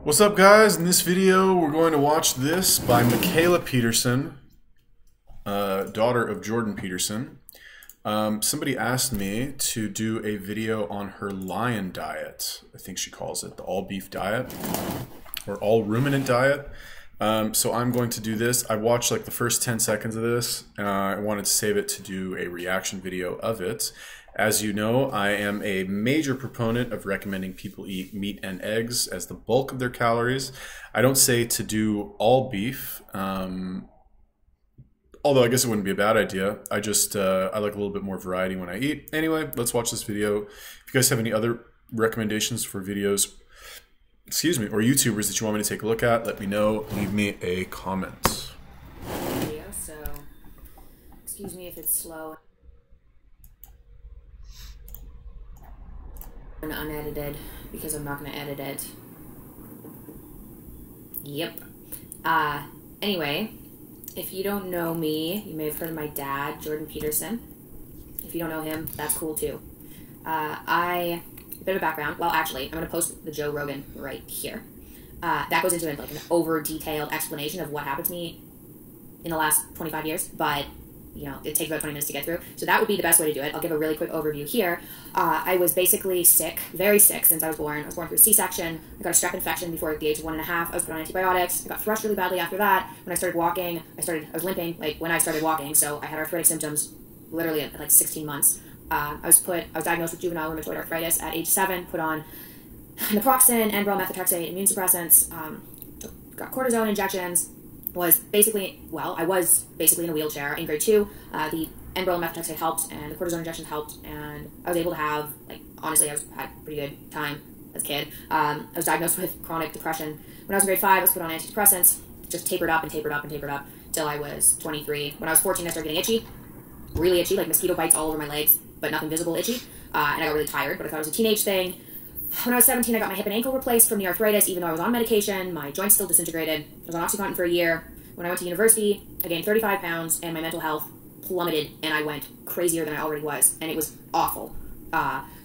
What's up, guys? In this video, we're going to watch this by Mikhaila Peterson, daughter of Jordan Peterson. Somebody asked me to do a video on her lion diet. I think she calls it the all-beef diet or all-ruminant diet. So I'm going to do this. I watched like the first 10 seconds of this. I wanted to save it to do a reaction video of it. As you know, I am a major proponent of recommending people eat meat and eggs as the bulk of their calories. I don't say to do all beef, although I guess it wouldn't be a bad idea. I just, I like a little bit more variety when I eat. Anyway, let's watch this video. If you guys have any other recommendations for videos, excuse me, or YouTubers that you want me to take a look at, let me know. Leave me a comment. Video, so excuse me if it's slow and unedited because I'm not going to edit it. Yep. Anyway, if you don't know me, you may have heard of my dad, Jordan Peterson. If you don't know him, that's cool too. A bit of a background. Well, actually, I'm going to post the Joe Rogan right here. That goes into like an over-detailed explanation of what happened to me in the last 25 years, but you know, it takes about 20 minutes to get through. So that would be the best way to do it. I'll give a really quick overview here. I was basically sick, very sick since I was born. I was born through a C-section. I got a strep infection before the age of 1.5. I was put on antibiotics. I got thrush really badly after that. When I started walking, I was limping like when I started walking. So I had arthritic symptoms literally at like 16 months. I was diagnosed with juvenile rheumatoid arthritis at age 7, put on naproxen, Enbrel, methotrexate, immune suppressants, got cortisone injections. I was basically in a wheelchair in grade 2. The Enbrel and methotrexate helped, and the cortisone injections helped, and I was able to have, like, honestly, had a pretty good time as a kid. I was diagnosed with chronic depression. When I was in grade 5, I was put on antidepressants, just tapered up and tapered up and tapered up till I was 23. When I was 14, I started getting itchy, really itchy, like mosquito bites all over my legs, but nothing visible itchy, and I got really tired, but I thought it was a teenage thing. When I was 17, I got my hip and ankle replaced from the arthritis, even though I was on medication. My joints still disintegrated. I was on OxyContin for a year. When I went to university, I gained 35 pounds, and my mental health plummeted, and I went crazier than I already was, and it was awful.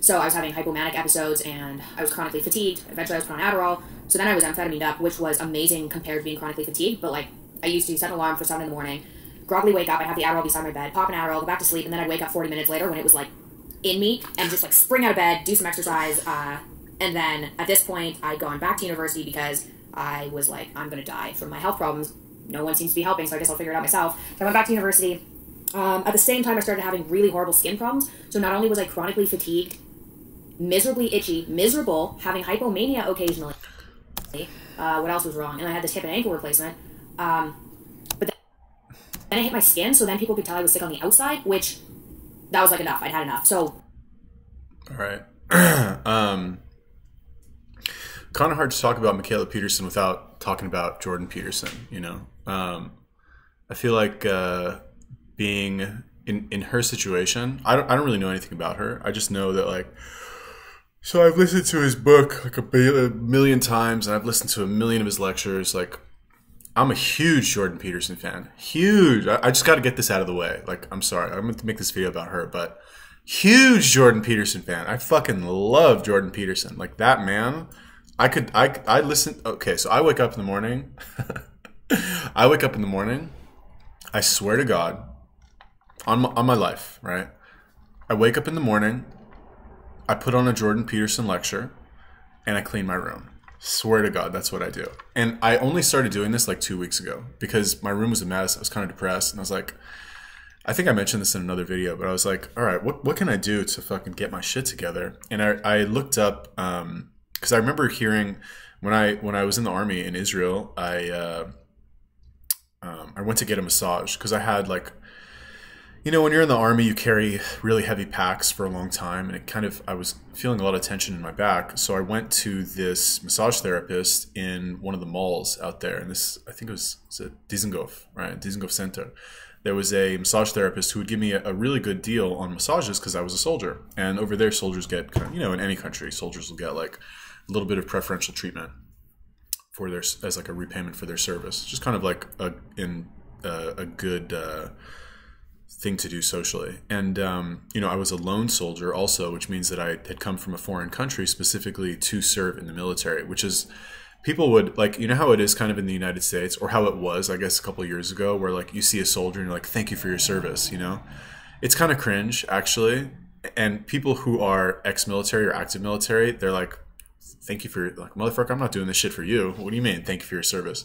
So I was having hypomanic episodes, and I was chronically fatigued. Eventually, I was put on Adderall. So then I was amphetamine up, which was amazing compared to being chronically fatigued. But like, I used to set an alarm for 7 in the morning, groggily wake up, I'd have the Adderall beside my bed, pop an Adderall, go back to sleep, and then I'd wake up 40 minutes later when it was like in me, and just like spring out of bed, do some exercise, and then at this point, I'd gone back to university because I was like, I'm going to die from my health problems. No one seems to be helping, so I guess I'll figure it out myself. So I went back to university. At the same time, I started having really horrible skin problems. So not only was I chronically fatigued, miserably itchy, miserable, having hypomania occasionally. What else was wrong? And I had this hip and ankle replacement. But then it hit my skin, so then people could tell I was sick on the outside, which that was like enough. I'd had enough. So. All right. Kind of hard to talk about Mikhaila Peterson without talking about Jordan Peterson, you know. I feel like being in her situation, I don't really know anything about her. I just know that, like, so I've listened to his book like a million times, and I've listened to a million of his lectures. Like, I'm a huge Jordan Peterson fan. Huge. I just got to get this out of the way. Like, I'm sorry. I'm going to make this video about her, but huge Jordan Peterson fan. I fucking love Jordan Peterson. Like, that man... I listen. Okay, so I wake up in the morning. I swear to God, on my life, right? I wake up in the morning. I put on a Jordan Peterson lecture, and I clean my room. Swear to God, that's what I do. And I only started doing this like 2 weeks ago because my room was a mess. I was kind of depressed, and I was like, I think I mentioned this in another video, but I was like, all right, what can I do to fucking get my shit together? And I looked up. Because I remember hearing when I was in the army in Israel, I went to get a massage because I had, like, you know, when you're in the army, you carry really heavy packs for a long time, and I was feeling a lot of tension in my back. So I went to this massage therapist in one of the malls out there, and I think it was Dizengoff, right? Dizengoff Center. There was a massage therapist who would give me a really good deal on massages because I was a soldier, and over there, soldiers get, you know, in any country, soldiers will get like a little bit of preferential treatment for as like a repayment for their service. Just kind of like a good thing to do socially. And you know, I was a lone soldier also, which means that I had come from a foreign country specifically to serve in the military, which is people would like, you know how it is kind of in the United States, or how it was, I guess, a couple of years ago, where like you see a soldier and you're like, thank you for your service, you know? It's kind of cringe, actually. And people who are ex-military or active military, they're like, thank you for your, like, motherfucker, I'm not doing this shit for you. What do you mean, thank you for your service?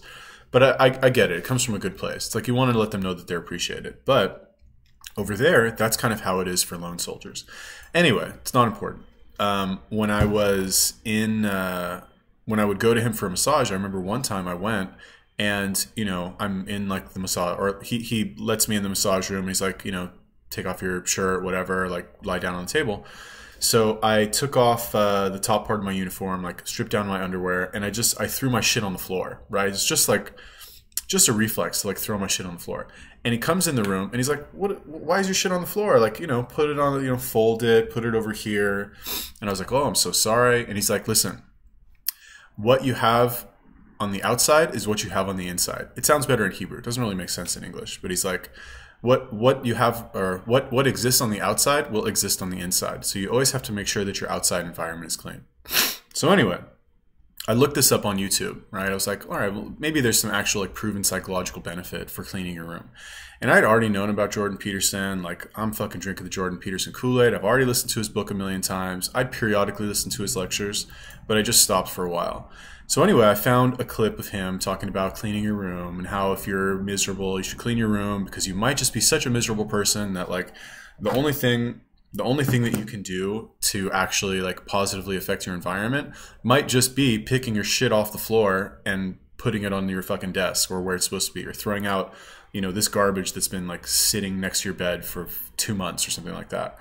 But I get it. It comes from a good place. It's like you want to let them know that they're appreciated. But over there, that's kind of how it is for lone soldiers. Anyway, it's not important. When I was in, when I would go to him for a massage, I remember one time I went and, you know, I'm in like the massage, or he lets me in the massage room. He's like, you know, take off your shirt, whatever, like lie down on the table. So I took off the top part of my uniform, like stripped down my underwear, and I threw my shit on the floor, right? It's just a reflex to like throw my shit on the floor. And he comes in the room and he's like, why is your shit on the floor? Like, you know, put it on, you know, fold it, put it over here. And I was like, oh, I'm so sorry. And he's like, listen, what you have on the outside is what you have on the inside. It sounds better in Hebrew. It doesn't really make sense in English, but he's like, what you have, or what exists on the outside will exist on the inside. So you always have to make sure that your outside environment is clean. So anyway, I looked this up on YouTube, right? I was like, all right, well, maybe there's some actual like proven psychological benefit for cleaning your room. And I'd already known about Jordan Peterson. Like, I'm fucking drinking the Jordan Peterson Kool-Aid. I've already listened to his book a million times. I'd periodically listen to his lectures, but I just stopped for a while. So anyway, I found a clip of him talking about cleaning your room and how if you're miserable, you should clean your room because you might just be such a miserable person that like the only thing that you can do to actually like positively affect your environment might just be picking your shit off the floor and putting it on your fucking desk or where it's supposed to be, or throwing out, you know, this garbage that's been like sitting next to your bed for 2 months or something like that.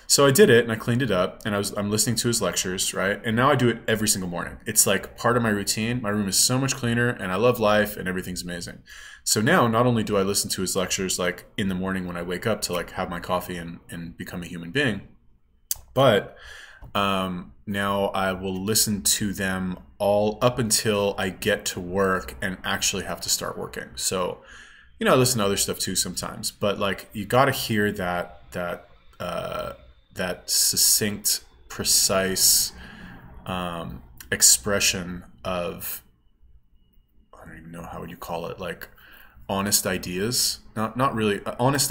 So I did it and I cleaned it up, and I'm listening to his lectures, right? And now I do it every single morning. It's like part of my routine. My room is so much cleaner and I love life and everything's amazing. So now not only do I listen to his lectures like in the morning when I wake up to like have my coffee and become a human being, but now I will listen to them all up until I get to work and actually have to start working. So, you know, I listen to other stuff too sometimes, but like you got to hear that succinct, precise expression of, I don't even know how would you call it, like honest ideas, not really honest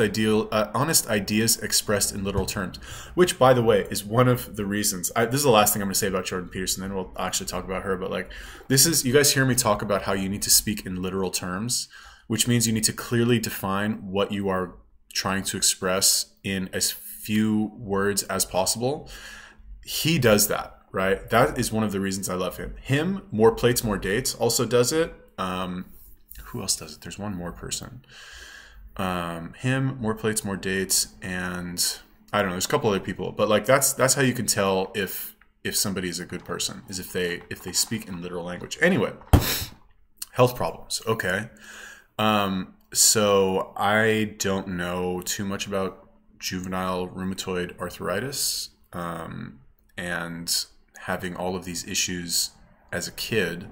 ideas expressed in literal terms, which by the way is one of the reasons this is the last thing I'm going to say about Jordan Peterson, then we'll actually talk about her. But like, this is, you guys hear me talk about how you need to speak in literal terms, which means you need to clearly define what you are trying to express in as few words as possible. He does that, right? That is one of the reasons I love him. More Plates, More Dates also does it. Who else does it? There's one more person. Him, More Plates, More Dates, and I don't know, there's a couple other people, but like that's how you can tell if somebody is a good person, is if they speak in literal language. Anyway, health problems. Okay. So I don't know too much about juvenile rheumatoid arthritis, and having all of these issues as a kid,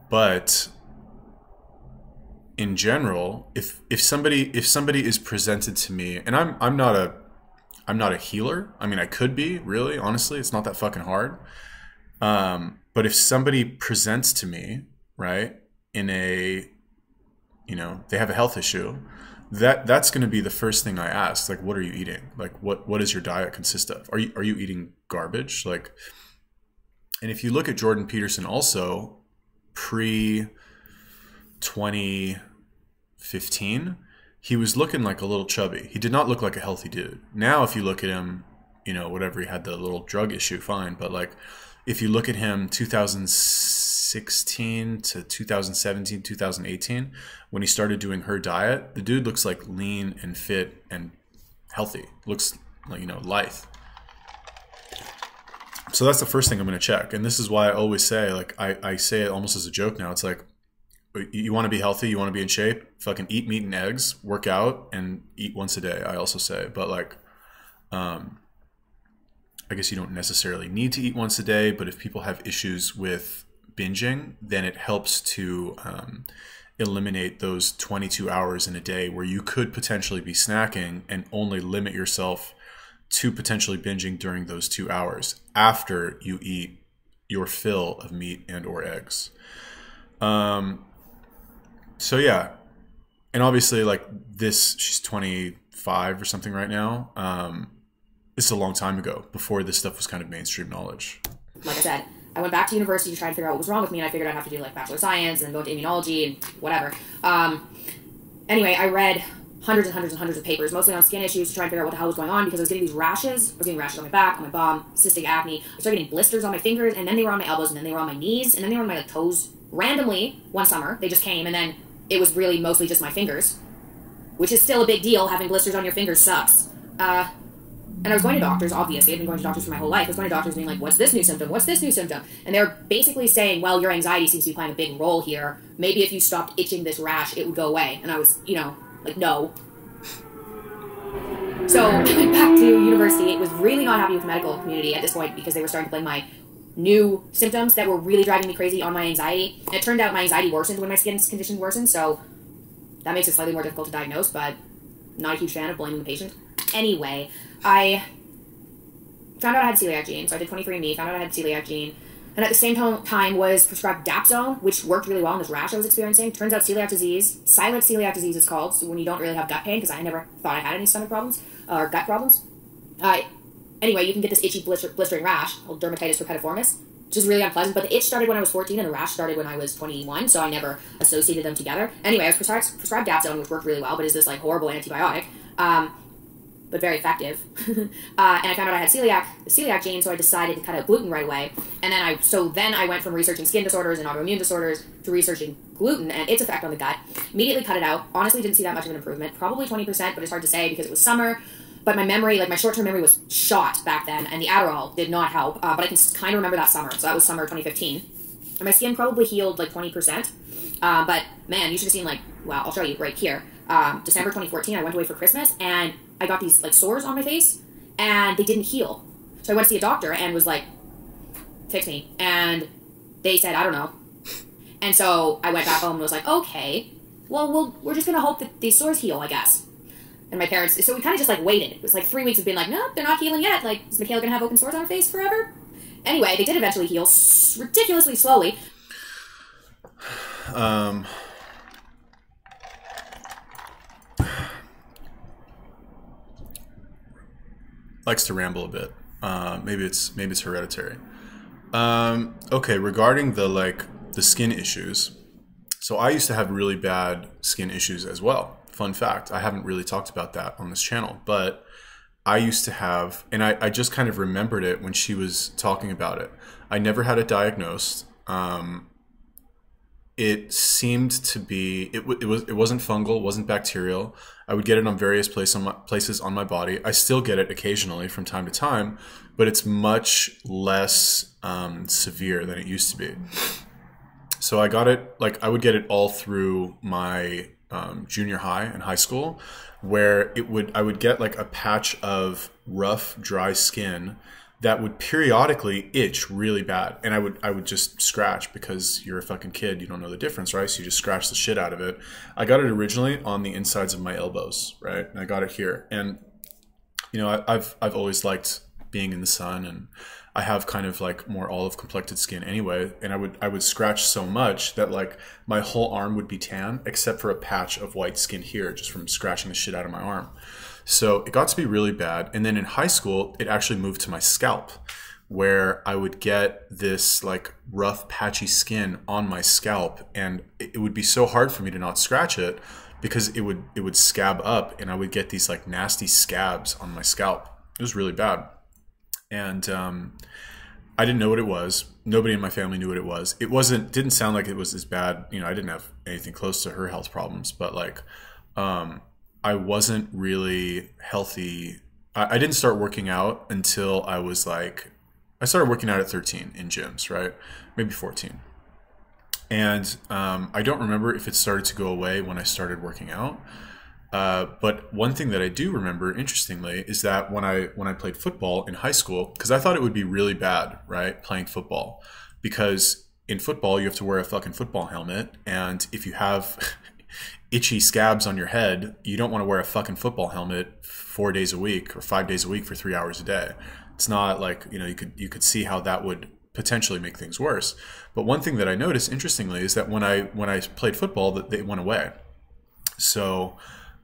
but in general, if somebody is presented to me, and I'm not a healer. I mean, I could be, really, honestly, it's not that fucking hard. But if somebody presents to me, right, in a, you know, they have a health issue, that's going to be the first thing I ask. Like, what are you eating? Like, what does your diet consist of? Are you eating garbage? Like, and if you look at Jordan Peterson also, pre 2015, he was looking like a little chubby. He did not look like a healthy dude. Now, if you look at him, you know, whatever, he had the little drug issue, fine. But like, if you look at him 2016 to 2017, 2018, when he started doing her diet, the dude looks like lean and fit and healthy. Looks like, you know, lithe. So that's the first thing I'm going to check. And this is why I always say, like, I say it almost as a joke now. It's like, you want to be healthy, you want to be in shape, fucking eat meat and eggs, work out, and eat once a day, I also say. But like, I guess you don't necessarily need to eat once a day, but if people have issues with binging, then it helps to eliminate those 22 hours in a day where you could potentially be snacking, and only limit yourself to potentially binging during those 2 hours after you eat your fill of meat and or eggs. So yeah, and obviously like this, she's 25 or something right now. This is a long time ago, before this stuff was kind of mainstream knowledge. Like I said, I went back to university to try and figure out what was wrong with me, and I figured I'd have to do like bachelor of science and then go into immunology and whatever. Anyway, I read hundreds and hundreds and hundreds of papers, mostly on skin issues, to try and figure out what the hell was going on, because I was getting these rashes. I was getting rashes on my back, on my bum, cystic acne. I started getting blisters on my fingers, and then they were on my elbows, and then they were on my knees, and then they were on my like, toes. Randomly, one summer, they just came, and then it was really mostly just my fingers, which is still a big deal. Having blisters on your fingers sucks. And I was going to doctors, obviously. I've been going to doctors for my whole life. I was going to doctors being like, what's this new symptom? What's this new symptom? And they're basically saying, well, your anxiety seems to be playing a big role here. Maybe if you stopped itching this rash, it would go away. And I was, you know, like, no. So I went back to university. It was really not happy with the medical community at this point, because they were starting to blame my new symptoms that were really driving me crazy on my anxiety. And it turned out my anxiety worsened when my skin condition worsened, so that makes it slightly more difficult to diagnose, but not a huge fan of blaming the patient. Anyway, I found out I had celiac gene, so I did 23andMe, found out I had celiac gene, and at the same time was prescribed Dapsone, which worked really well on this rash I was experiencing. Turns out celiac disease, silent celiac disease is called, so when you don't really have gut pain, because I never thought I had any stomach problems, or gut problems. Anyway, you can get this itchy blistering rash called dermatitis herpetiformis, which is really unpleasant, but the itch started when I was 14 and the rash started when I was 21, so I never associated them together. Anyway, I was prescribed Dapsone, which worked really well, but is this like horrible antibiotic, but very effective. And I found out I had the celiac gene, so I decided to cut out gluten right away. And then I went from researching skin disorders and autoimmune disorders to researching gluten and its effect on the gut. Immediately cut it out. Honestly, didn't see that much of an improvement. Probably 20%, but it's hard to say because it was summer. But my memory, like my short-term memory was shot back then, and the Adderall did not help. But I can kind of remember that summer. So that was summer 2015. And my skin probably healed like 20%. But man, you should have seen like, wow, I'll show you right here. December 2014, I went away for Christmas, and I got these like sores on my face, and they didn't heal. So I went to see a doctor and was like, fix me. And they said, I don't know. And so I went back home and was like, okay, well, we're just going to hope that these sores heal, I guess. And my parents, so we kind of just like waited. It was like 3 weeks of being like, no, they're not healing yet. Like, is Mikhaila going to have open sores on her face forever? Anyway, they did eventually heal ridiculously slowly. Likes to ramble a bit. Maybe it's hereditary. Okay, regarding the skin issues. So I used to have really bad skin issues as well. Fun fact, I haven't really talked about that on this channel, but I used to have, and I just kind of remembered it when she was talking about it. I never had it diagnosed. It seemed to be, it wasn't fungal, wasn't bacterial. I would get it on various places on my body. I still get it occasionally from time to time, but it's much less severe than it used to be. So I got it, like I would get it all through my junior high and high school, where I would get like a patch of rough, dry skin that would periodically itch really bad. And I would just scratch, because you're a fucking kid, you don't know the difference, right? So you just scratch the shit out of it. I got it originally on the insides of my elbows, right? And I got it here. And, you know, I've always liked being in the sun, and I have kind of like more olive complected skin anyway. And I would scratch so much that like my whole arm would be tan, except for a patch of white skin here, just from scratching the shit out of my arm. So it got to be really bad. And then in high school, it actually moved to my scalp, where I would get this like rough, patchy skin on my scalp. And it would be so hard for me to not scratch it, because it would scab up, and I would get these like nasty scabs on my scalp. It was really bad. And I didn't know what it was. Nobody in my family knew what it was. It didn't sound like it was as bad. You know, I didn't have anything close to her health problems, but like, I wasn't really healthy. I didn't start working out until I started working out at 13 in gyms, right? Maybe 14. And I don't remember if it started to go away when I started working out. But one thing that I do remember, interestingly, is that when I played football in high school, because I thought it would be really bad, right, playing football, because in football you have to wear a fucking football helmet, and if you have itchy scabs on your head, you don't want to wear a fucking football helmet 4 days a week or 5 days a week for 3 hours a day. It's not like, you know, you could see how that would potentially make things worse. But one thing that I noticed, interestingly, is that when I played football, that they went away. So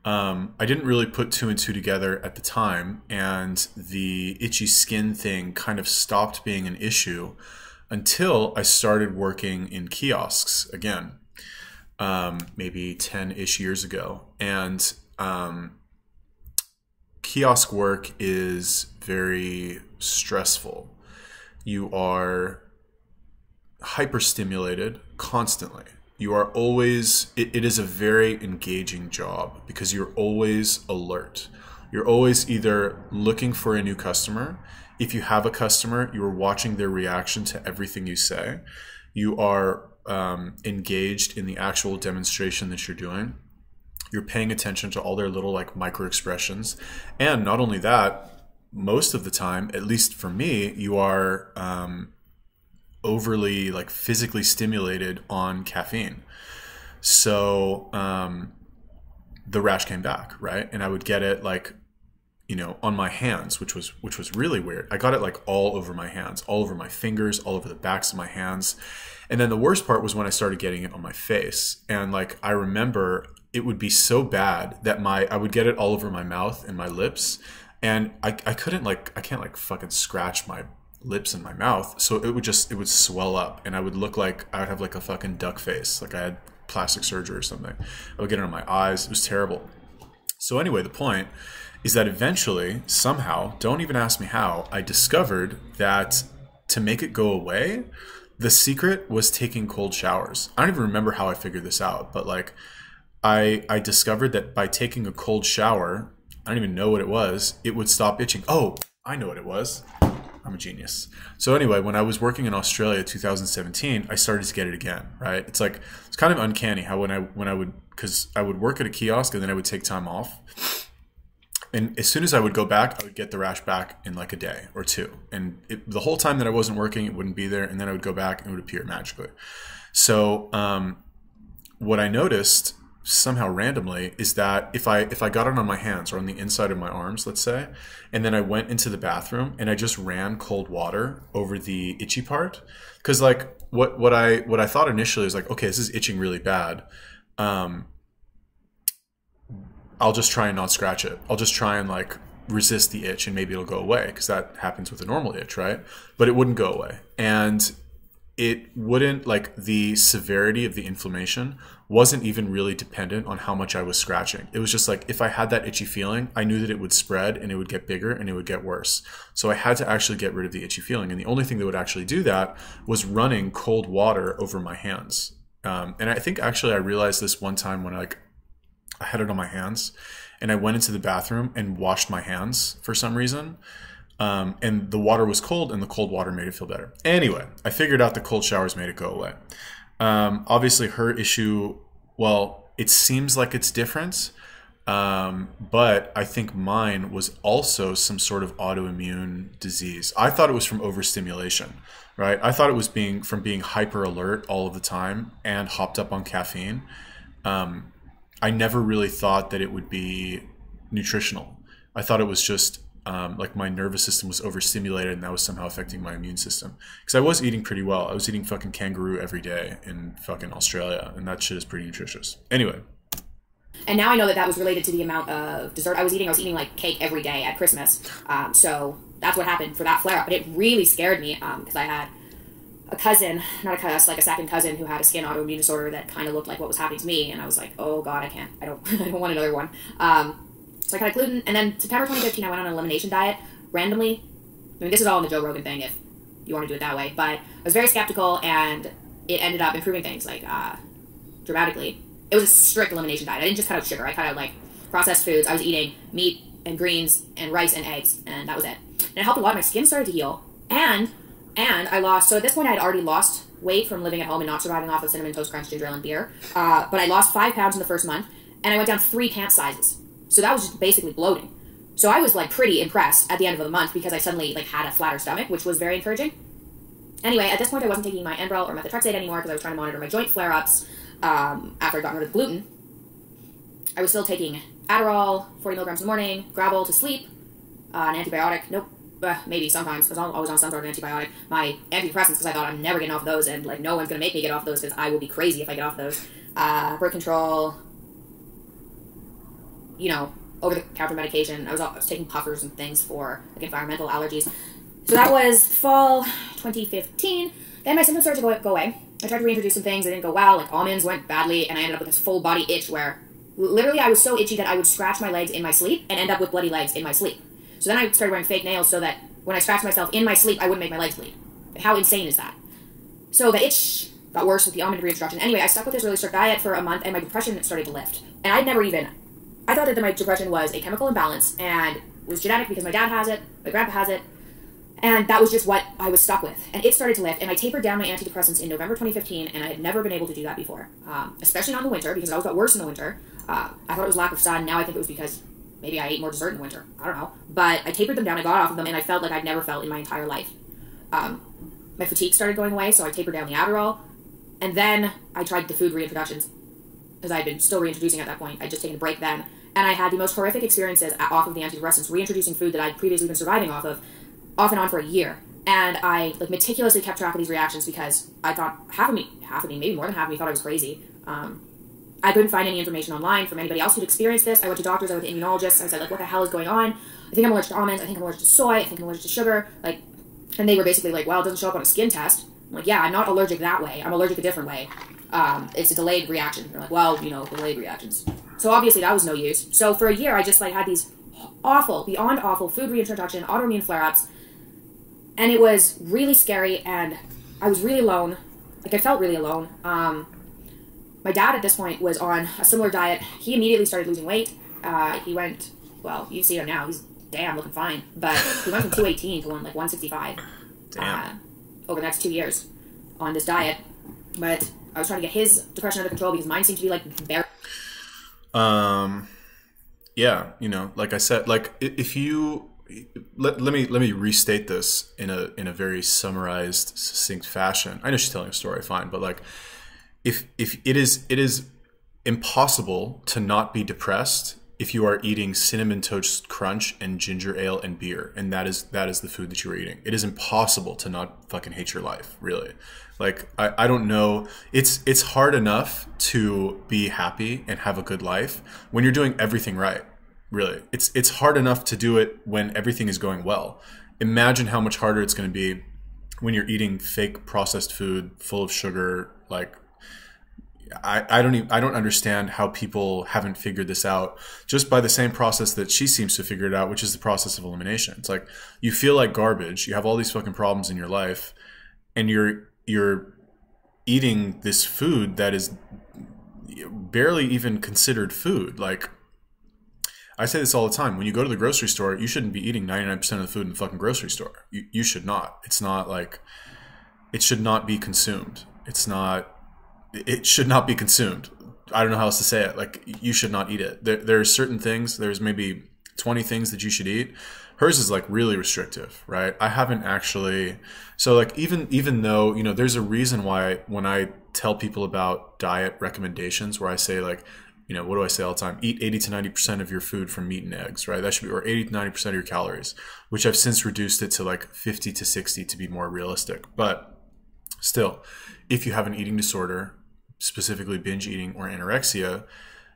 I didn't really put two and two together at the time, and the itchy skin thing kind of stopped being an issue until I started working in kiosks again, maybe 10-ish years ago. And kiosk work is very stressful. You are hyperstimulated constantly. You are always, it is a very engaging job because you're always alert. You're always either looking for a new customer. If you have a customer, you are watching their reaction to everything you say. You are engaged in the actual demonstration that you're doing. You're paying attention to all their little like micro expressions. And not only that, most of the time, at least for me, you are overly like physically stimulated on caffeine. So the rash came back, right? And I would get it like, you know, on my hands, which was really weird. I got it like all over my hands, all over my fingers, all over the backs of my hands. And then the worst part was when I started getting it on my face. And like I remember it would be so bad that I would get it all over my mouth and my lips. And I can't like fucking scratch my lips and my mouth. So it would swell up and I would look like I would have like a fucking duck face. Like I had plastic surgery or something. I would get it on my eyes. It was terrible. So anyway, the point is that eventually, somehow, don't even ask me how, I discovered that to make it go away, the secret was taking cold showers. I don't even remember how I figured this out, but like I discovered that by taking a cold shower, I don't even know what it was, it would stop itching. Oh, I know what it was. I'm a genius. So anyway, when I was working in Australia 2017, I started to get it again, right? It's like, it's kind of uncanny how when I would, because I would work at a kiosk and then I would take time off. And as soon as I would go back, I would get the rash back in like a day or two. And the whole time that I wasn't working, it wouldn't be there. And then I would go back and it would appear magically. So what I noticed somehow randomly is that if I got it on my hands or on the inside of my arms, let's say, and then I went into the bathroom and I just ran cold water over the itchy part, because like what I thought initially is like, okay, this is itching really bad. I'll just try and not scratch it. I'll just try and like resist the itch and maybe it'll go away, because that happens with a normal itch, right? But it wouldn't go away. And it wouldn't, like the severity of the inflammation wasn't even really dependent on how much I was scratching. It was just like, if I had that itchy feeling, I knew that it would spread and it would get bigger and it would get worse. So I had to actually get rid of the itchy feeling. And the only thing that would actually do that was running cold water over my hands. And I think actually I realized this one time when I had it on my hands and I went into the bathroom and washed my hands for some reason. And the water was cold and the cold water made it feel better. Anyway, I figured out the cold showers made it go away. Obviously her issue, well, it seems like it's different. But I think mine was also some sort of autoimmune disease. I thought it was from overstimulation, right? I thought it was from being hyper alert all of the time and hopped up on caffeine. I never really thought that it would be nutritional. I thought it was just like my nervous system was overstimulated and that was somehow affecting my immune system. Because I was eating pretty well. I was eating fucking kangaroo every day in fucking Australia, and that shit is pretty nutritious. Anyway. And now I know that that was related to the amount of dessert I was eating. I was eating like cake every day at Christmas. So that's what happened for that flare up. But it really scared me because I had a cousin, not a cousin, like a second cousin who had a skin autoimmune disorder that kind of looked like what was happening to me. And I was like, oh God, I don't want another one. So I cut out gluten. And then September 2015, I went on an elimination diet randomly. I mean, this is all in the Joe Rogan thing if you want to do it that way. But I was very skeptical and it ended up improving things like dramatically. It was a strict elimination diet. I didn't just cut out sugar. I cut out like processed foods. I was eating meat and greens and rice and eggs, and that was it. And it helped a lot. My skin started to heal, and I lost. So at this point, I had already lost weight from living at home and not surviving off of cinnamon toast crunch, ginger ale, and beer. But I lost 5 pounds in the first month, and I went down 3 pant sizes. So that was just basically bloating. So I was like pretty impressed at the end of the month because I suddenly like had a flatter stomach, which was very encouraging. Anyway, at this point, I wasn't taking my Enbrel or methotrexate anymore because I was trying to monitor my joint flare-ups. After I got rid of the gluten, I was still taking Adderall, 40 milligrams in the morning, Gravol to sleep, an antibiotic, nope, maybe sometimes. I was always on some sort of antibiotic. My antidepressants, because I thought I'm never getting off those, and like no one's gonna make me get off those because I will be crazy if I get off those. Birth control, you know, over-the-counter medication. I was taking puffers and things for like environmental allergies. So that was fall 2015. Then my symptoms started to go away. I tried to reintroduce some things. They didn't go well. Like almonds went badly, and I ended up with this full body itch where literally I was so itchy that I would scratch my legs in my sleep and end up with bloody legs in my sleep. So then I started wearing fake nails so that when I scratched myself in my sleep, I wouldn't make my legs bleed. How insane is that? So the itch got worse with the almond reintroduction. Anyway, I stuck with this really strict diet for a month, and my depression started to lift. And I thought that my depression was a chemical imbalance and was genetic because my dad has it, my grandpa has it, and that was just what I was stuck with. And it started to lift, and I tapered down my antidepressants in November 2015, and I had never been able to do that before, especially not in the winter, because it always got worse in the winter. I thought it was lack of sun. Now I think it was because maybe I ate more dessert in the winter. I don't know. But I tapered them down, I got off of them, and I felt like I'd never felt in my entire life. My fatigue started going away, so I tapered down the Adderall, and then I tried the food reintroductions, because I'd been still reintroducing at that point. I'd just taken a break then. And I had the most horrific experiences off of the antidepressants, reintroducing food that I'd previously been surviving off and on for a year. And I like meticulously kept track of these reactions because I thought half of me, maybe more than half of me thought I was crazy. I couldn't find any information online from anybody else who'd experienced this. I went to doctors, I went to immunologists, I said, like, what the hell is going on? I think I'm allergic to almonds, I think I'm allergic to soy, I think I'm allergic to sugar, like, and they were basically like, well, it doesn't show up on a skin test. I'm like, yeah, I'm not allergic that way, I'm allergic a different way. It's a delayed reaction. They're like, well, you know, delayed reactions. So obviously that was no use. So for a year, I just like had these awful, beyond awful food reintroduction, autoimmune flare-ups, and it was really scary, and I was really alone. Like, I felt really alone. My dad at this point was on a similar diet. He immediately started losing weight. He went, well, you see him now, he's damn looking fine, but he went from 218 to 165 over the next 2 years on this diet. But I was trying to get his depression under control because mine seemed to be like bare. Yeah, you know, like I said, like if you let me restate this in a very summarized, succinct fashion. I know she's telling a story, fine, but like if it is impossible to not be depressed if you are eating Cinnamon Toast Crunch and ginger ale and beer, and that is the food that you are eating. It is impossible to not fucking hate your life, really. Like, I don't know. It's hard enough to be happy and have a good life when you're doing everything right, really. It's hard enough to do it when everything is going well. Imagine how much harder it's going to be when you're eating fake processed food full of sugar. Like, I don't understand how people haven't figured this out just by the same process that she seems to figure it out, which is the process of elimination. It's like you feel like garbage, you have all these fucking problems in your life, and you're eating this food that is barely even considered food. Like, I say this all the time. When you go to the grocery store, you shouldn't be eating 99% of the food in the fucking grocery store. You should not. It's not like, it should not be consumed. It should not be consumed. I don't know how else to say it. Like, you should not eat it. There are certain things, there's maybe 20 things that you should eat. Hers is like really restrictive, right? I haven't actually, so like even though, you know, there's a reason why when I tell people about diet recommendations where I say like, you know, what do I say all the time? Eat 80 to 90% of your food from meat and eggs, right? That should be, or 80 to 90% of your calories, which I've since reduced it to like 50 to 60 to be more realistic. But still, if you have an eating disorder, specifically binge eating or anorexia,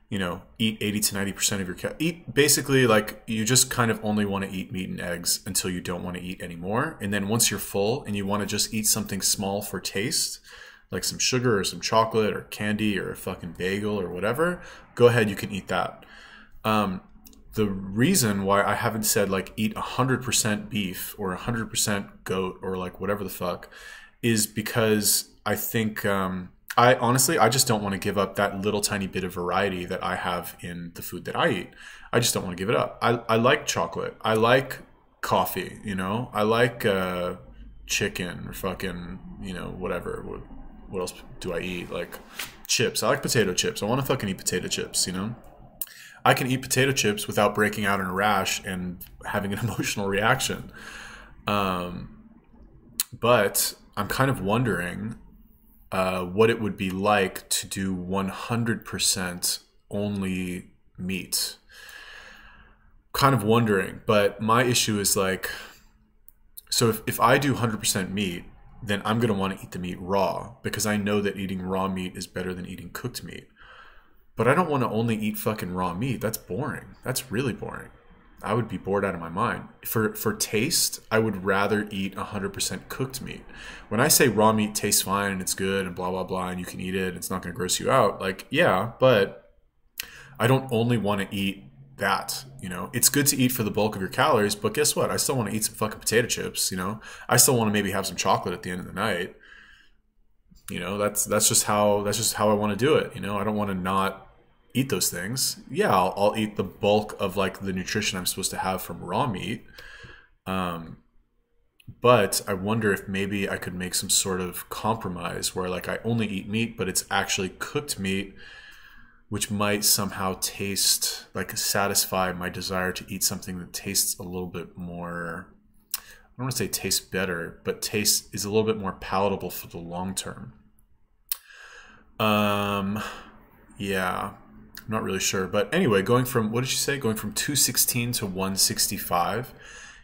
you know, eat 80 to 90% of your eat basically like you just kind of only want to eat meat and eggs until you don't want to eat anymore. And then once you're full and you want to just eat something small for taste, like some sugar or some chocolate or candy or a fucking bagel or whatever, go ahead, you can eat that. The reason why I haven't said like eat 100% beef or 100% goat or like whatever the fuck is because I think I honestly just don't want to give up that little tiny bit of variety that I have in the food that I eat. I just don't want to give it up. I like chocolate. I like coffee, you know. I like chicken or fucking, you know, whatever. What else do I eat? Like chips. I like potato chips. I want to fucking eat potato chips, you know. I can eat potato chips without breaking out in a rash and having an emotional reaction. But I'm kind of wondering what it would be like to do 100% only meat. Kind of wondering, but my issue is like, So if I do 100% meat, then I'm going to want to eat the meat raw because I know that eating raw meat is better than eating cooked meat. But I don't want to only eat fucking raw meat. That's boring. That's really boring. I would be bored out of my mind. For taste, I would rather eat 100% cooked meat. When I say raw meat tastes fine and it's good and blah, blah, blah, and you can eat it, it's not going to gross you out. Like, yeah, but I don't only want to eat that, you know. It's good to eat for the bulk of your calories, but guess what? I still want to eat some fucking potato chips, you know. I still want to maybe have some chocolate at the end of the night. You know, that's just how I want to do it, you know. I don't want to not eat those things. Yeah, I'll eat the bulk of like the nutrition I'm supposed to have from raw meat. But I wonder if maybe I could make some sort of compromise where like I only eat meat, but it's actually cooked meat, which might somehow taste like satisfy my desire to eat something that tastes a little bit more, I don't want to say tastes better, but taste is a little bit more palatable for the long term. Yeah. I'm not really sure, but anyway, going from, what did you say? Going from 216 to 165.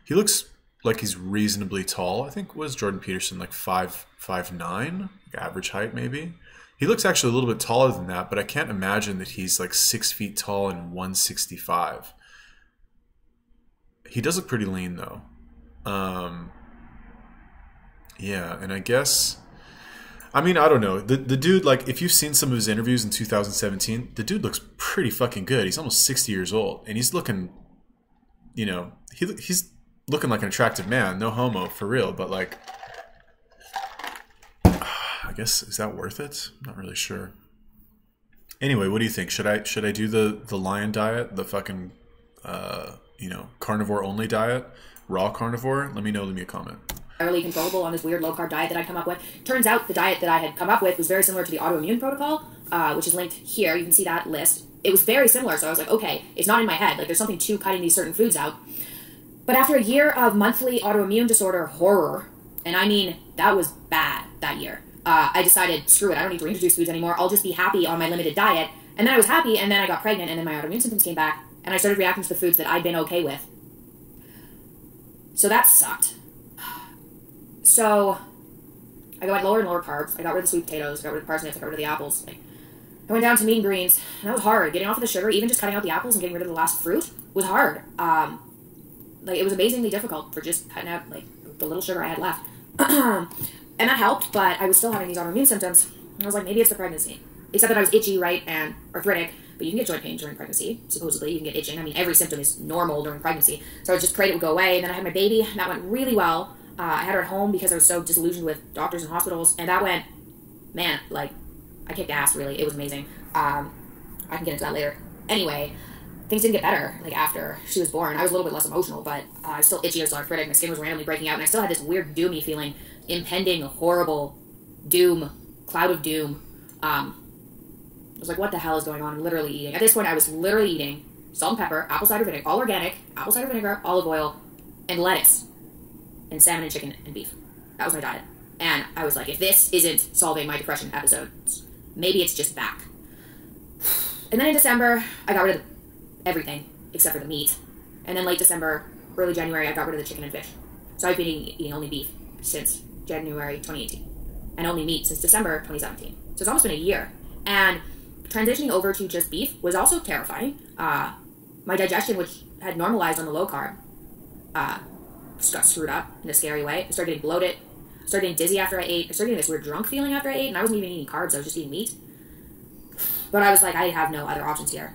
He looks like he's reasonably tall. I think was Jordan Peterson like 5'9", average height maybe. He looks actually a little bit taller than that, but I can't imagine that he's like 6 feet tall and 165. He does look pretty lean though. Yeah, and I guess, I mean, I don't know. The dude, like, if you've seen some of his interviews in 2017, the dude looks pretty fucking good. He's almost 60 years old, and he's looking, you know, he's looking like an attractive man. No homo, for real. But, like, I guess, is that worth it? I'm not really sure. Anyway, what do you think? Should I do the lion diet, the fucking, you know, carnivore-only diet, raw carnivore? Let me know. Leave me a comment. Entirely controllable on this weird low-carb diet that I come up with. Turns out the diet that I had come up with was very similar to the autoimmune protocol, which is linked here. You can see that list. It was very similar, so I was like, okay, it's not in my head. Like, there's something to cutting these certain foods out. But after a year of monthly autoimmune disorder horror, and I mean, that was bad that year, I decided, screw it, I don't need to reintroduce foods anymore. I'll just be happy on my limited diet. And then I was happy, and then I got pregnant, and then my autoimmune symptoms came back, and I started reacting to the foods that I'd been okay with. So that sucked. So I got lower and lower carbs. I got rid of the sweet potatoes, got rid of the parsnips, I got rid of the apples. Like, I went down to meat and greens, and that was hard. Getting off of the sugar, even just cutting out the apples and getting rid of the last fruit was hard. Like, it was amazingly difficult for just cutting out, like, the little sugar I had left. And that helped, but I was still having these autoimmune symptoms. And I was like, maybe it's the pregnancy. Except that I was itchy, right, and arthritic. But you can get joint pain during pregnancy. Supposedly, you can get itching. I mean, every symptom is normal during pregnancy. So I just prayed it would go away. And then I had my baby, and that went really well. I had her at home because I was so disillusioned with doctors and hospitals. And that went, man, like, I kicked ass, really. It was amazing. I can get into that later. Anyway, things didn't get better, like, after she was born. I was a little bit less emotional, but I was still itchy, I was still arthritic, my skin was randomly breaking out, and I still had this weird doomy feeling, impending, horrible doom, cloud of doom. I was like, what the hell is going on? I'm literally eating. At this point, I was literally eating salt and pepper, apple cider vinegar, all organic, apple cider vinegar, olive oil, and lettuce, and salmon and chicken and beef. That was my diet. And I was like, if this isn't solving my depression episodes, maybe it's just back. And then in December, I got rid of everything except for the meat. And then late December, early January, I got rid of the chicken and fish. So I've been eating only beef since January 2018. And only meat since December 2017. So it's almost been a year. And transitioning over to just beef was also terrifying. My digestion, which had normalized on the low carb, just got screwed up in a scary way. I started getting bloated. I started getting dizzy after I ate. I started getting this weird drunk feeling after I ate. And I wasn't even eating carbs. I was just eating meat. But I was like, I have no other options here.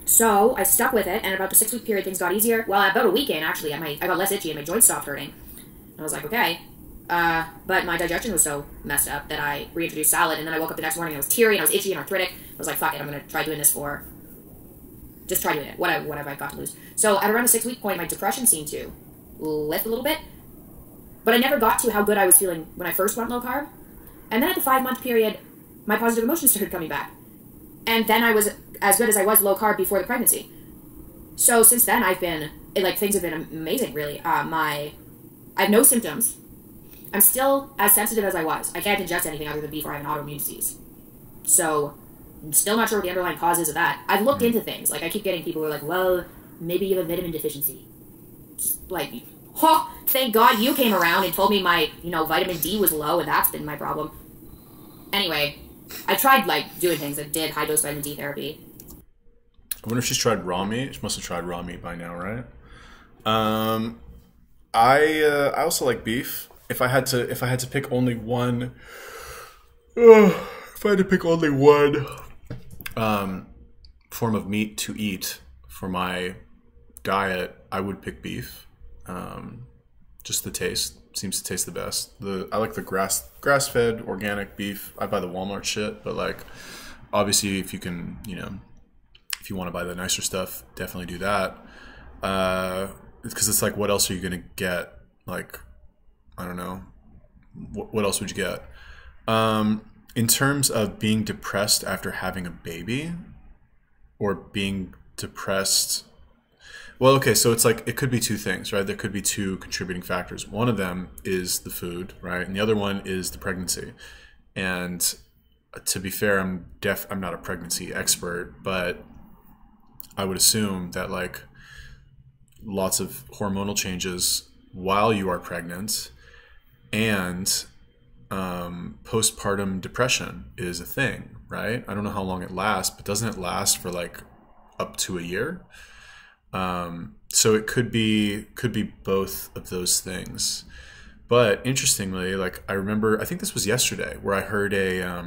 So I stuck with it. And about the 6-week period, things got easier. Well, about a week in, actually, I got less itchy and my joints stopped hurting. And I was like, okay. But my digestion was so messed up that I reintroduced salad. And then I woke up the next morning and I was teary and I was itchy and arthritic. I was like, fuck it, I'm going to try doing this for... Just try doing it. What have I got to lose? So at around the 6-week point, my depression seemed to lift a little bit. But I never got to how good I was feeling when I first went low carb. And then at the 5-month period, my positive emotions started coming back. And then I was as good as I was low carb before the pregnancy. So since then, things have been amazing, really. I have no symptoms. I'm still as sensitive as I was. I can't ingest anything other than beef or I have an autoimmune disease. So I'm still not sure what the underlying cause is of that. I've looked into things. Like, I keep getting people who are like, well, maybe you have a vitamin deficiency. Like, Oh, thank God you came around and told me my, vitamin D was low, and that's been my problem. Anyway, I tried, doing things. I did high-dose vitamin D therapy. I wonder if she's tried raw meat. She must have tried raw meat by now, right? I also like beef. If I had to pick only one, form of meat to eat for my diet, I would pick beef. Just the taste seems to taste the best. I like the grass-fed organic beef. I buy the Walmart shit, but obviously if you can, if you want to buy the nicer stuff, definitely do that. Because it's what else are you gonna get? I don't know. What else would you get? In terms of being depressed after having a baby, or being depressed. Well, okay, so it's it could be two things, right? There could be two contributing factors. One of them is the food, right? And the other one is the pregnancy. And to be fair, I'm not a pregnancy expert, but I would assume that lots of hormonal changes while you are pregnant and postpartum depression is a thing, right? I don't know how long it lasts, but doesn't it last for up to a year? So it could be both of those things. But interestingly, I remember, I think this was yesterday, where I heard I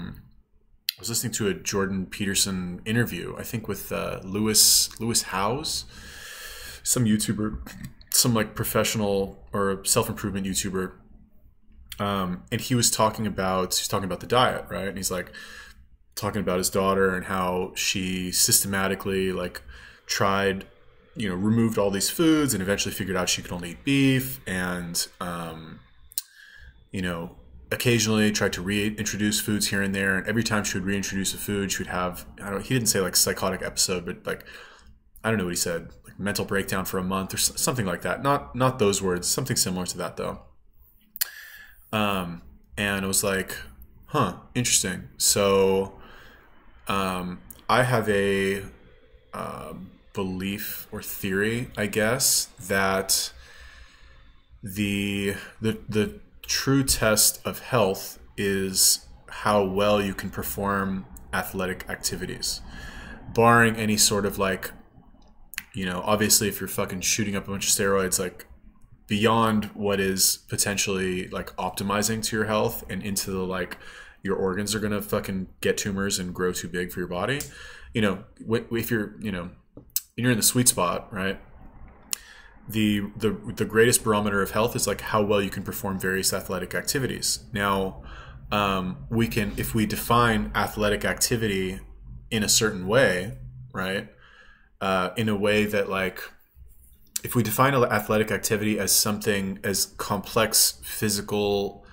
was listening to a Jordan Peterson interview, I think with Lewis Howes, some YouTuber, some professional or self-improvement YouTuber. And he was talking about the diet, right? And he's talking about his daughter and how she systematically tried, removed all these foods and eventually figured out she could only eat beef, and occasionally tried to reintroduce foods here and there. And every time she would reintroduce a food, she would have, he didn't say psychotic episode, but I don't know what he said, mental breakdown for a month or something like that. Not those words, something similar to that though. And it was interesting. So, I have a belief or theory, I guess, that the true test of health is how well you can perform athletic activities, barring any sort of obviously if you're fucking shooting up a bunch of steroids, beyond what is potentially optimizing to your health and into the your organs are gonna fucking get tumors and grow too big for your body. If you're you're in the sweet spot, right? The greatest barometer of health is how well you can perform various athletic activities. Now, we can, if we define athletic activity in a certain way, right? In a way that if we define athletic activity as something as complex physical,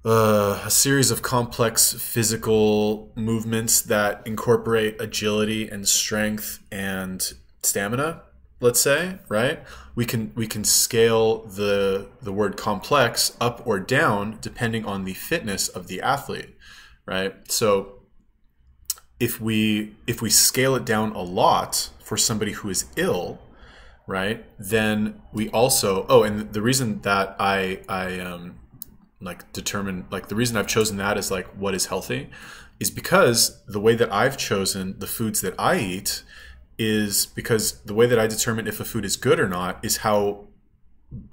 a series of complex physical movements that incorporate agility and strength and stamina, let's say, right? We can scale the word complex up or down depending on the fitness of the athlete, right? So if we scale it down a lot for somebody who is ill, right, then we also, and the reason that I determine, the reason I've chosen that as what is healthy is because the way that I've chosen the foods that I eat is because the way that I determine if a food is good or not is how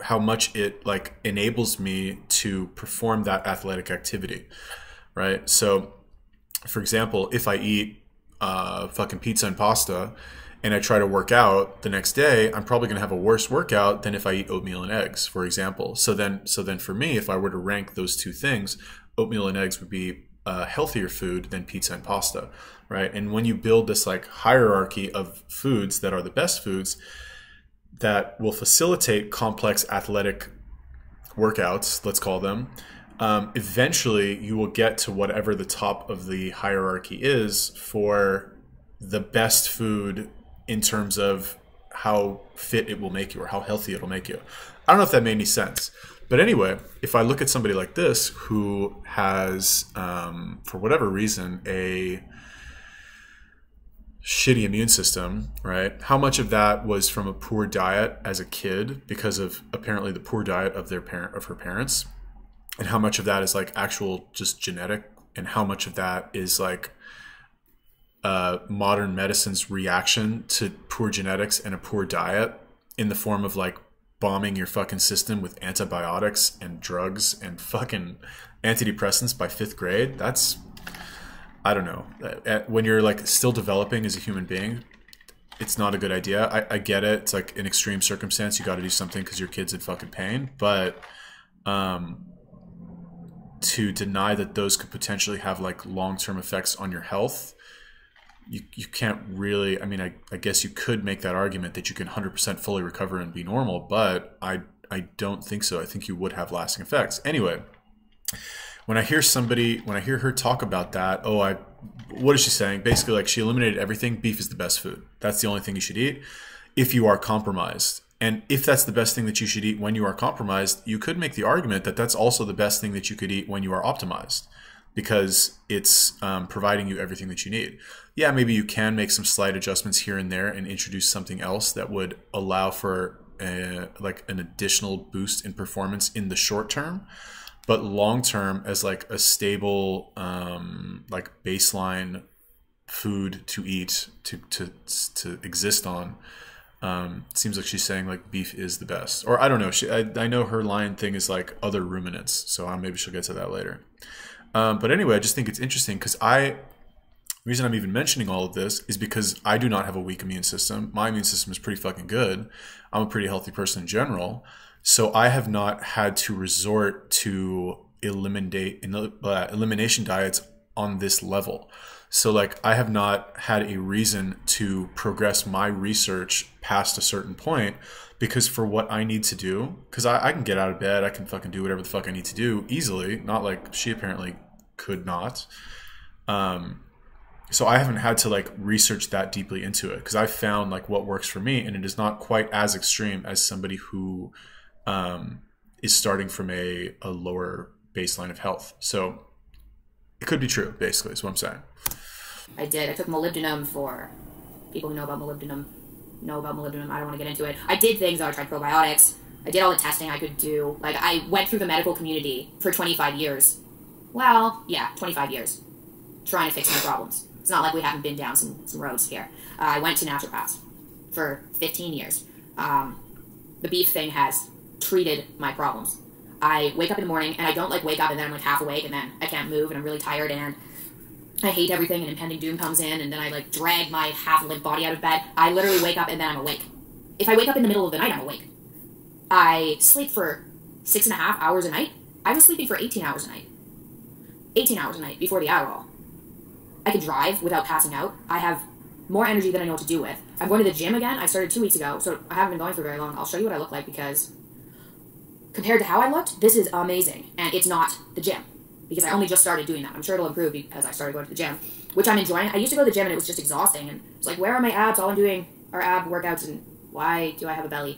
much it enables me to perform that athletic activity, right? So for example, if I eat fucking pizza and pasta and I try to work out the next day, I'm probably going to have a worse workout than if I eat oatmeal and eggs, for example. So then for me, if I were to rank those two things, oatmeal and eggs would be a healthier food than pizza and pasta, right? And when you build this hierarchy of foods that are the best foods that will facilitate complex athletic workouts, let's call them, eventually you will get to whatever the top of the hierarchy is for the best food in terms of how fit it will make you or how healthy it'll make you. I don't know if that made any sense. But anyway, if I look at somebody like this who has, for whatever reason, shitty immune system, right? How much of that was from a poor diet as a kid because of apparently the poor diet of her parents, and how much of that is like actual just genetic, and how much of that is like modern medicine's reaction to poor genetics and a poor diet in the form of like bombing your fucking system with antibiotics and drugs and fucking antidepressants by 5th grade. That's, I don't know. When you're like still developing as a human being, it's not a good idea. I get it. It's like an extreme circumstance. You got to do something because your kid's in fucking pain. But to deny that those could potentially have like long-term effects on your health, you can't really, I mean, I guess you could make that argument that you can 100% fully recover and be normal, but I don't think so. I think you would have lasting effects. Anyway, when I hear her talk about that, what is she saying? Basically, like, she eliminated everything. Beef is the best food. That's the only thing you should eat if you are compromised. And if that's the best thing that you should eat when you are compromised, you could make the argument that that's also the best thing that you could eat when you are optimized, because it's providing you everything that you need. Yeah, maybe you can make some slight adjustments here and there and introduce something else that would allow for like an additional boost in performance in the short term. But long term, as like a stable like baseline food to eat, to exist on, seems like she's saying like beef is the best. Or I don't know. I know her line thing is like other ruminants, so maybe she'll get to that later. But anyway, I just think it's interesting because the reason I'm even mentioning all of this is because I do not have a weak immune system. My immune system is pretty fucking good. I'm a pretty healthy person in general. So I have not had to resort to elimination diets on this level. So like I have not had a reason to progress my research past a certain point, because for what I need to do, because I can get out of bed, I can fucking do whatever the fuck I need to do easily, not like she apparently could not. So I haven't had to like research that deeply into it, because I found like what works for me, and it is not quite as extreme as somebody who is starting from a lower baseline of health. So it could be true, basically, is what I'm saying. I took molybdenum. For people who know about molybdenum. I don't want to get into it. I did things though. I tried probiotics. I did all the testing I could do. Like, I went through the medical community for 25 years. Well, yeah, 25 years. Trying to fix my problems. It's not like we haven't been down some roads here. I went to naturopaths for 15 years. The beef thing has treated my problems. I wake up in the morning, and I don't like wake up and then I'm like half awake and then I can't move and I'm really tired and I hate everything and impending doom comes in and then I like drag my half-limp body out of bed. I literally wake up and then I'm awake. If I wake up in the middle of the night, I'm awake. I sleep for 6.5 hours a night. I was sleeping for 18 hours a night. 18 hours a night before the Adderall. I can drive without passing out. I have more energy than I know what to do with. I'm going to the gym again. I started 2 weeks ago, so I haven't been going for very long. I'll show you what I look like, because compared to how I looked, this is amazing. And it's not the gym, because I only just started doing that. I'm sure it'll improve because I started going to the gym, which I'm enjoying. I used to go to the gym and it was just exhausting. And it's like, where are my abs? All I'm doing are ab workouts, and why do I have a belly?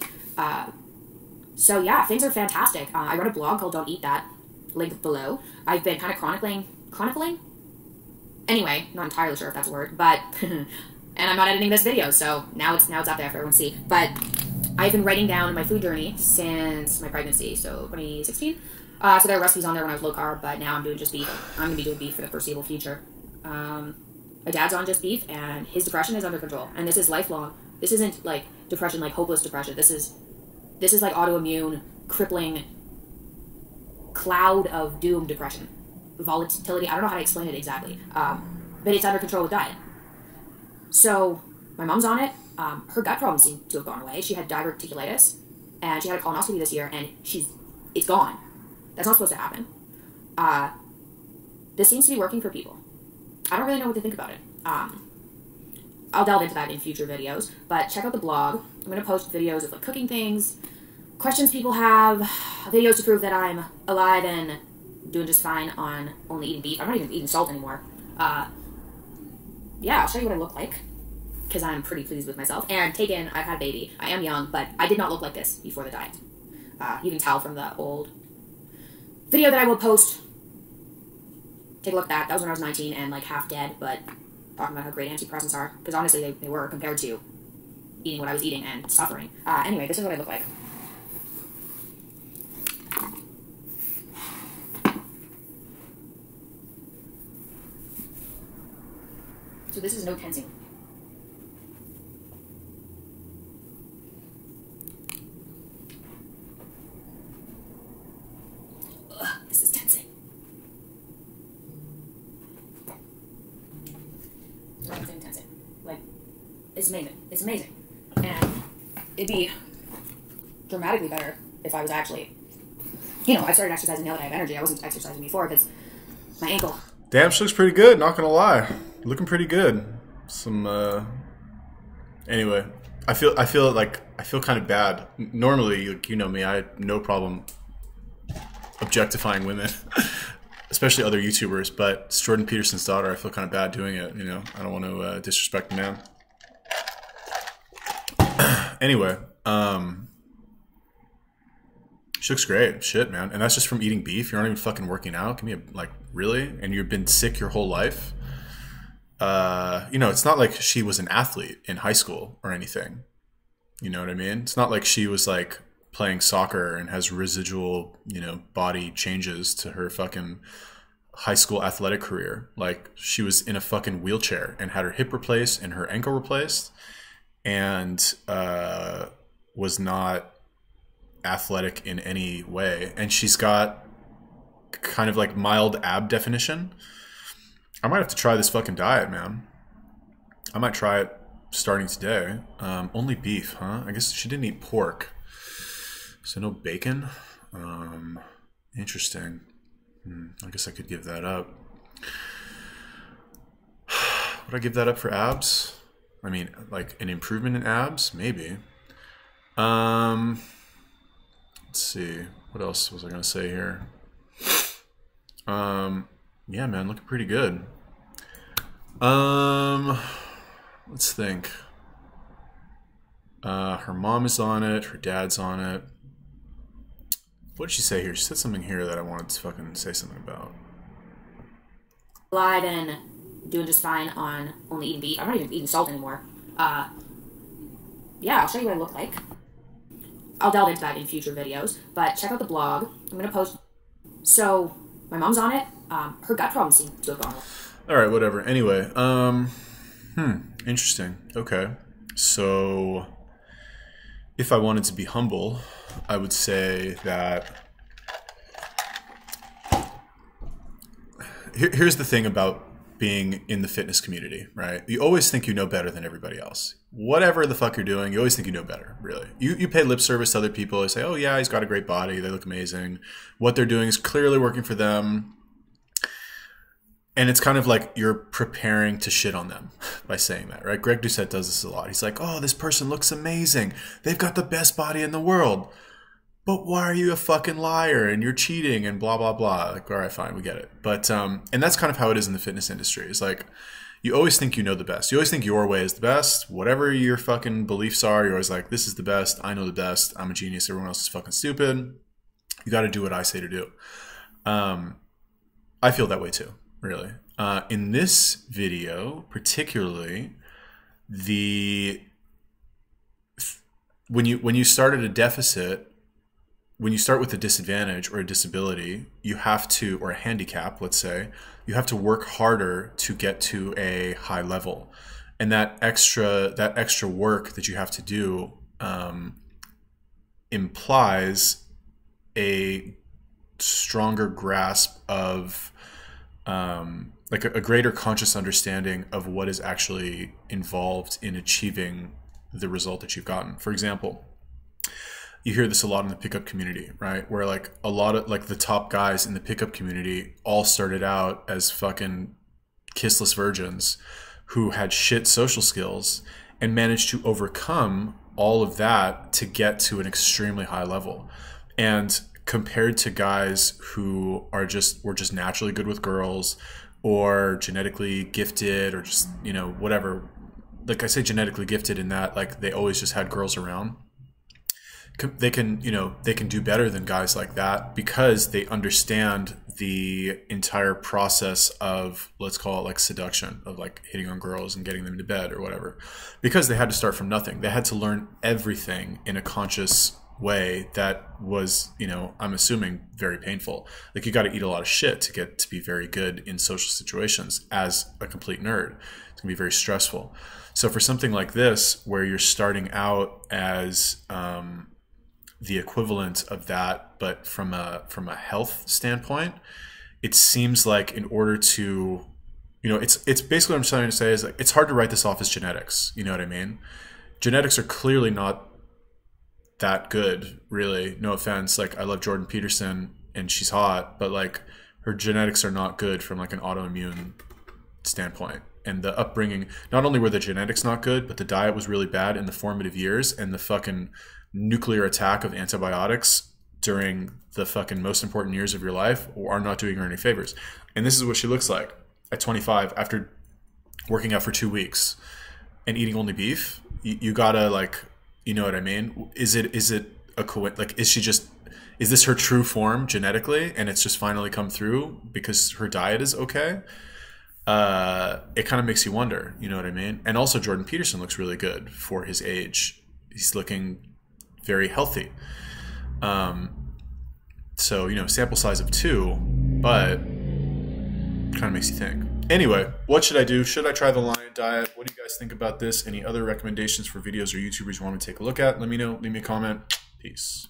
So yeah, things are fantastic. I run a blog called Don't Eat That, link below. I've been kind of chronicling? Anyway, not entirely sure if that's a word, but, and I'm not editing this video, so now it's out there for everyone to see. But I've been writing down my food journey since my pregnancy, so 2016. So there are recipes on there when I was low carb, but now I'm doing just beef. I'm going to be doing beef for the foreseeable future. My dad's on just beef, and his depression is under control, and this is lifelong. This isn't like depression, like hopeless depression. This is like autoimmune, crippling, cloud of doom depression. Volatility, I don't know how to explain it exactly, but it's under control with diet. So my mom's on it. Her gut problems seem to have gone away. She had diverticulitis, and she had a colonoscopy this year, and it's gone. That's not supposed to happen. This seems to be working for people. I don't really know what to think about it. I'll delve into that in future videos, but check out the blog. I'm going to post videos of like cooking things, questions people have, videos to prove that I'm alive and doing just fine on only eating beef. I'm not even eating salt anymore. Yeah, I'll show you what I look like, because I'm pretty pleased with myself. And I've had a baby. I am young, but I did not look like this before the diet. You can tell from the old video that I will post. Take a look at that. That was when I was 19 and like half dead, but talking about how great antidepressants are, because honestly they were compared to eating what I was eating and suffering. Anyway, this is what I look like. So this is no tensing. Ugh, this is tensing. Tensing. Like, it's amazing. It's amazing. And it'd be dramatically better if I was actually, I started exercising now that I have energy. I wasn't exercising before because my ankle. Damn, she looks pretty good, not gonna lie. Looking pretty good. Anyway, I feel kind of bad. Normally, like, you know me, I had no problem objectifying women, especially other YouTubers, but it's Jordan Peterson's daughter. I feel kind of bad doing it, I don't want to disrespect the man. Anyway, she looks great. Shit, man. And that's just from eating beef. You're not even fucking working out. Give me really? And you've been sick your whole life? It's not like she was an athlete in high school or anything. You know what I mean? It's not like she was like playing soccer and has residual, body changes to her fucking high school athletic career. Like, she was in a fucking wheelchair and had her hip replaced and her ankle replaced and was not athletic in any way. And she's got kind of like mild ab definition. I might have to try this fucking diet, man. I might try it starting today. Only beef, huh? I guess she didn't eat pork. So no bacon? Interesting. I guess I could give that up. Would I give that up for abs? I mean, like an improvement in abs? Maybe. Let's see. What else was I going to say here? Yeah, man, looking pretty good. Let's think. Her mom is on it. Her dad's on it. What did she say here? She said something here that I wanted to fucking say something about. I've been doing just fine on only eating beef. I'm not even eating salt anymore. Yeah, I'll show you what I look like. I'll delve into that in future videos, but check out the blog. I'm gonna post. So my mom's on it. Her gut problems seem to have gone away. All right, whatever. Anyway, interesting. Okay, so if I wanted to be humble, I would say that here's the thing about being in the fitness community, right? You always think you know better than everybody else. Whatever the fuck you're doing, you always think you know better, really. You pay lip service to other people. They say, oh yeah, he's got a great body. They look amazing. What they're doing is clearly working for them. And it's kind of like you're preparing to shit on them by saying that, right? Greg Doucette does this a lot. He's like, oh, this person looks amazing. They've got the best body in the world. But why are you a fucking liar and you're cheating and blah, blah, blah. Like, all right, fine, we get it. But, and that's kind of how it is in the fitness industry. It's like, you always think you know the best. You always think your way is the best. Whatever your fucking beliefs are, you're always like, this is the best. I know the best. I'm a genius. Everyone else is fucking stupid. You got to do what I say to do. I feel that way too, really. In this video, particularly, when you start at a deficit, when you start with a disadvantage or a disability, you have to, or a handicap, let's say, you have to work harder to get to a high level. And that extra work that you have to do implies a stronger grasp of like a greater conscious understanding of what is actually involved in achieving the result that you've gotten. For example, you hear this a lot in the pickup community, right? Where like a lot of like the top guys in the pickup community all started out as fucking kissless virgins who had shit social skills and managed to overcome all of that to get to an extremely high level. And compared to guys who were just naturally good with girls or genetically gifted or just, whatever. Like I say genetically gifted in that like they always just had girls around. they can, you know, they can do better than guys like that because they understand the entire process of, let's call it like seduction, of like hitting on girls and getting them to bed or whatever, because they had to start from nothing. They had to learn everything in a conscious way that was, you know, I'm assuming very painful. Like you got to eat a lot of shit to get to be very good in social situations as a complete nerd. It's gonna be very stressful. So for something like this, where you're starting out as the equivalent of that, but from a health standpoint, it seems like in order to, you know, it's basically what I'm trying to say is like it's hard to write this off as genetics. You know what I mean? Genetics are clearly not that good, really. No offense. Like I love Jordan Peterson and she's hot, but like her genetics are not good from like an autoimmune standpoint. And the upbringing, not only were the genetics not good, but the diet was really bad in the formative years, and the fucking nuclear attack of antibiotics during the fucking most important years of your life are not doing her any favors. And this is what she looks like at 25 after working out for 2 weeks and eating only beef. You gotta, like, you know what I mean? Is it like, is this her true form genetically and it's just finally come through because her diet is okay? It kind of makes you wonder, you know what I mean? And also Jordan Peterson looks really good for his age. He's looking very healthy. So, you know, sample size of 2, but kind of makes you think. Anyway, what should I do? Should I try the Lion Diet? What do you guys think about this? Any other recommendations for videos or YouTubers you want me to take a look at? Let me know. Leave me a comment. Peace.